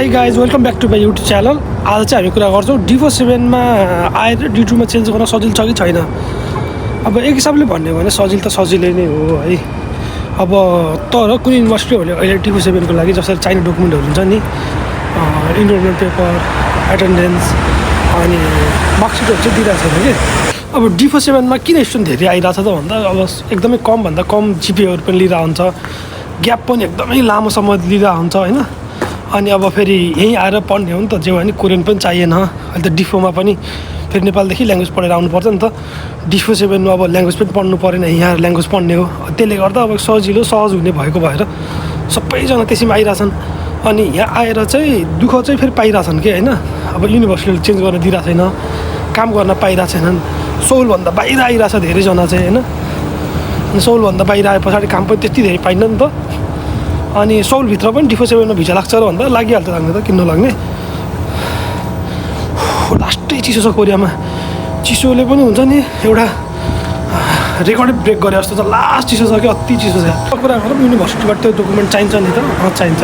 Hey guys, welcome back to my YouTube channel. आज चाहिँ हामी कुरा गर्छौँ D47 मा आएर D2 मा चेन्ज गर्न सजिलो छ कि छैन। अब एक हिसाबले भन्ने हो भने सजिलो त सजिलै नै हो है। अब तर कुनै युनिभर्सिटीहरूले अहिले D47 को लागि जसरी चाहिने डकुमेन्टहरू हुन्छ नि, इनरोलमेन्ट पेपर, एटेन्डेन्स अनि मार्कसिटहरू चाहिँ दिइरहेको छैन कि। अब D47 मा किन स्टुडेन्ट धेरै आइरहेको छ त भन्दा अब एकदमै कम भन्दा कम जिपिएहरू पनि लिइरहेको हुन्छ, ग्याप पनि एकदमै लामो समय लिइरहेको हुन्छ हैन। अनि अब फेरि यहीँ आएर पढ्ने हो नि त, जे भने कोरियन पनि चाहिएन। अहिले त डिफोमा पनि फेरि नेपालदेखि ल्याङ्ग्वेज पढेर आउनुपर्छ नि त। D47मा अब ल्याङ्ग्वेज पनि पढ्नु परेन, यहीँ आएर ल्याङ्ग्वेज पढ्ने हो। त्यसले गर्दा अब सजिलो सहज हुने भएको भएर सबैजना त्यसैमा आइरहेछन्। अनि यहाँ आएर चाहिँ दुःख चाहिँ फेरि पाइरहेछन् कि होइन। अब युनिभर्सिटीले चेन्ज गर्न दिइरहेको छैन, काम गर्न पाइरहेको छैनन्। सोलभन्दा बाहिर आइरहेछ धेरैजना चाहिँ होइन। अनि सोलभन्दा बाहिर आए पछाडि काम पनि त्यति धेरै पाइन्न नि त। अनि सोलभित्र पनि D47मा भिजा लाग्छ र भन्दा लागिहाल्छ लाग्ने त, किन्न लाग्ने। लास्टै चिसो छ कोरियामा, चिसोले पनि हुन्छ नि एउटा रेकर्डै ब्रेक गरे जस्तो छ। लास्ट चिसो छ कि अति चिसो छ। कुरा गरौँ युनिभर्सिटीबाट त्यो डकुमेन्ट चाहिन्छ नि त, चाहिन्छ।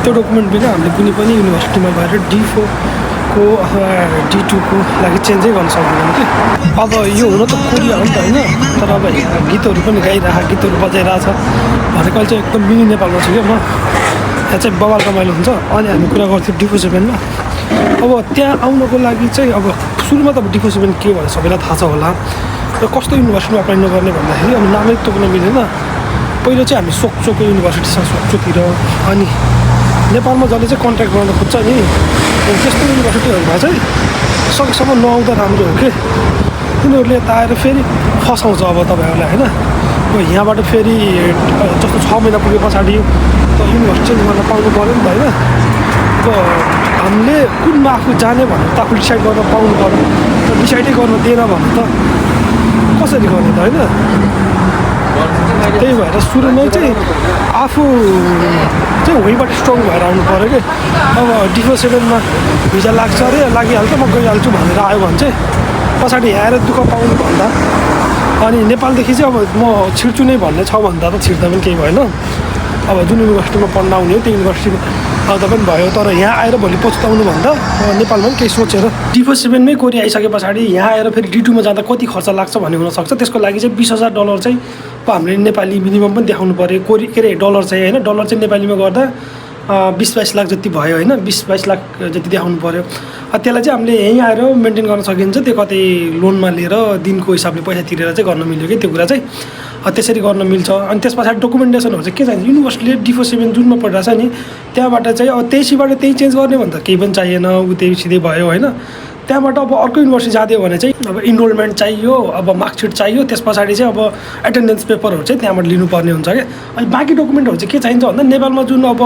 त्यो डकुमेन्ट बिना हामीले कुनै पनि युनिभर्सिटीमा गएर D4 को अथवा D2 को लागि चेन्जै गर्न सक्दैनौँ कि। अब यो हुन त कोरिया हो नि त होइन, तर अब गीतहरू पनि गाइरहेको, गीतहरू बजाइरहेछ भनेको अहिले चाहिँ एकदम मिनी नेपालमा छु क्या म। यहाँ चाहिँ बवाल रमाइलो हुन्छ। अनि हामी कुरा गर्थ्यौँ D47मा। अब त्यहाँ आउनको लागि चाहिँ अब सुरुमा त अब D47 के हो भने सबैलाई थाहा छ होला। र कस्तो युनिभर्सिटीमा अप्लाई नगर्ने भन्दाखेरि अब नामै तोक्न मिलेन। पहिलो चाहिँ हामी सोक्चोको युनिभर्सिटी छ, सोक्चोतिर। अनि नेपालमा जसले चाहिँ कन्ट्याक्ट गर्न खोज्छ नि, त्यस्तो युनिभर्सिटीहरूमा चाहिँ सकेसम्म नआउँदा राम्रो हो कि। तिनीहरूले यता आएर फेरि फसाउँछ अब तपाईँहरूलाई होइन। अब यहाँबाट फेरि जस्तो 6 महिना पुगे पछाडि त युनिभर्सिटी चेन्ज गर्न पाउनु पऱ्यो नि त होइन। अब हामीले कुनमा आफू जाने भनेर त आफू डिसाइड गर्न पाउनु पऱ्यो। र डिसाइडै गर्न दिएन भने त कसरी गर्ने त होइन। त्यही भएर सुरुमै चाहिँ आफू चाहिँ वहीँबाट स्ट्रङ भएर आउनु पऱ्यो कि। अब D47मा भिजा लाग्छ अरे, लागिहाल्छ म गइहाल्छु भनेर आयो भने चाहिँ पछाडि आएर दुःख पाउनु भन्दा अनि नेपालदेखि चाहिँ अब म छिर्छु नै भन्ने छ भन्दा त छिर्दा पनि केही भएन। अब जुन युनिभर्सिटीमा पढ्न आउने हो त्यो युनिभर्सिटीमा आउँदा पनि भयो। तर यहाँ आएर भोलि पछुताउनु भन्दा नेपालमा पनि केही सोचेर D47मै कोरिया आइसके पछाडि यहाँ आएर फेरि D2मा जाँदा कति खर्च लाग्छ भन्ने हुनसक्छ। त्यसको लागि चाहिँ $20,000 चाहिँ अब हामीले नेपाली मिनिमम पनि देखाउनु पऱ्यो। के अरे डलर चाहिँ होइन, डलर चाहिँ नेपालीमा गर्दा 20-22 लाख जति भयो होइन। 20-22 लाख जति देखाउनु पऱ्यो। त्यसलाई चाहिँ हामीले यहीँ आएर मेन्टेन गर्न सकिन्छ। त्यो कतै लोनमा लिएर दिनको हिसाबले पैसा तिरेर चाहिँ गर्न मिल्यो कि त्यो कुरा चाहिँ त्यसरी गर्न मिल्छ। अनि त्यस पछाडि डकुमेन्टेसनहरू चाहिँ के चाहिन्छ, युनिभर्सिटीले D47 जुनमा पढिरहेछ नि त्यहाँबाट चाहिँ अब त्यहीँबाट त्यहीँ चेन्ज गर्ने भन्दा केही पनि चाहिएन, ऊ त्यही सिधै भयो होइन। त्यहाँबाट अब अर्को युनिभर्सिटी जाँदै हो भने चाहिँ अब इनरोलमेन्ट चाहियो, अब मार्कसिट चाहियो, त्यस पछाडि चाहिँ अब एटेन्डेन्स पेपरहरू चाहिँ त्यहाँबाट लिनुपर्ने हुन्छ क्या। अनि बाँकी डकुमेन्टहरू चाहिँ के चाहिन्छ भन्दा नेपालमा जुन अब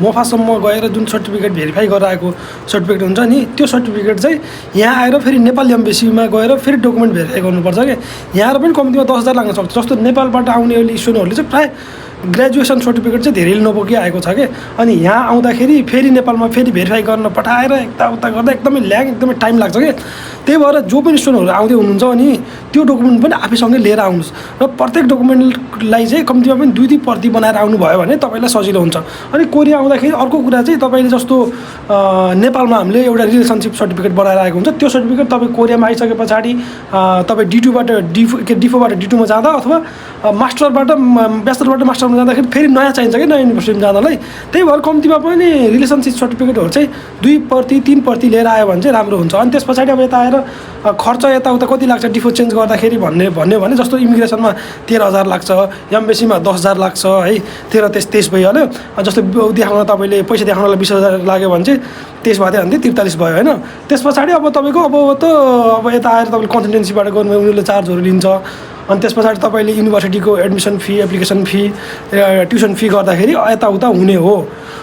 मोफासम्म गएर जुन सर्टिफिकेट भेरिफाई गराएको सर्टिफिकेट हुन्छ नि, त्यो सर्टिफिकेट चाहिँ यहाँ आएर फेरि नेपाल एम्बेसीमा गएर फेरि डकुमेन्ट भेरिफाई गर्नुपर्छ क्या। यहाँ आएर पनि कम्तीमा 10,000 लाग्न सक्छ। जस्तो नेपालबाट आउने अहिले स्टुडेन्टहरूले चाहिँ प्रायः ग्रेजुएसन सर्टिफिकेट चाहिँ धेरैले नबोकी आएको छ कि। अनि यहाँ आउँदाखेरि फेरि नेपालमा फेरि भेरिफाई गर्न पठाएर यताउता गर्दा एकदमै एकदमै टाइम लाग्छ कि। त्यही भएर जो पनि स्टुडेन्टहरू आउँदै हुनुहुन्छ अनि त्यो डकुमेन्ट पनि आफैसँगै लिएर आउनुहोस्। र प्रत्येक डकुमेन्टलाई चाहिँ कम्तीमा पनि 2-3 प्रति बनाएर आउनुभयो भने तपाईँलाई सजिलो हुन्छ। अनि कोरिया आउँदाखेरि अर्को कुरा चाहिँ तपाईँले जस्तो नेपालमा हामीले एउटा रिलेसनसिप सर्टिफिकेट बनाएर आएको हुन्छ, त्यो सर्टिफिकेट तपाईँ कोरियामा आइसके पछाडि तपाईँ D2बाट D4बाट D2मा जाँदा अथवा मास्टरबाट ब्याचलरबाट मास्टरमा जाँदाखेरि फेरि नयाँ चाहिन्छ कि नयाँ युनिभर्सिटीमा जाँदालाई। त्यही भएर कम्तीमा पनि रिलेसनसिप सर्टिफिकेटहरू चाहिँ 2 प्रति 3 प्रति लिएर आयो भने चाहिँ राम्रो हुन्छ। अनि त्यस पछाडि अब यता आएर खर्च यताउता कति लाग्छ D4 चेन्ज गर्दाखेरि भन्यो भने जस्तो इमिग्रेसनमा 13,000 लाग्छ, एम्बेसीमा 10,000 लाग्छ है, 13-23 भइहाल्यो। जस्तो देखाउन तपाईँले पैसा देखाउनलाई 20,000 लाग्यो भने चाहिँ 23 भए अन्त 43 भयो होइन। त्यस पछाडि अब तपाईँको अब यता आएर तपाईँले कन्सल्टेन्सीबाट गर्नु उनीहरूले चार्जहरू लिन्छ। अनि त्यस पछाडि तपाईँले युनिभर्सिटीको admission fee, application fee, tuition fee गर्दाखेरि यताउता हुने हो।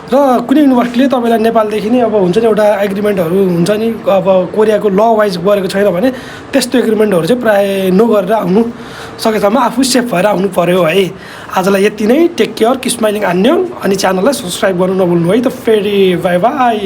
र कुनै युनिभर्सिटीले तपाईँलाई नेपालदेखि नै अब हुन्छ नि एउटा एग्रिमेन्टहरू हुन्छ नि, अब कोरियाको ल वाइज गरेको छैन भने त्यस्तो एग्रिमेन्टहरू चाहिँ प्रायः नगरेर आउनु, सकेसम्म आफू सेफ भएर आउनु पऱ्यो है। आजलाई यति नै। टेक केयर, किप स्माइलिङ आन्यौँ। अनि च्यानललाई सब्सक्राइब गर्नु नभुल्नु है त। फेरि बाई बाई।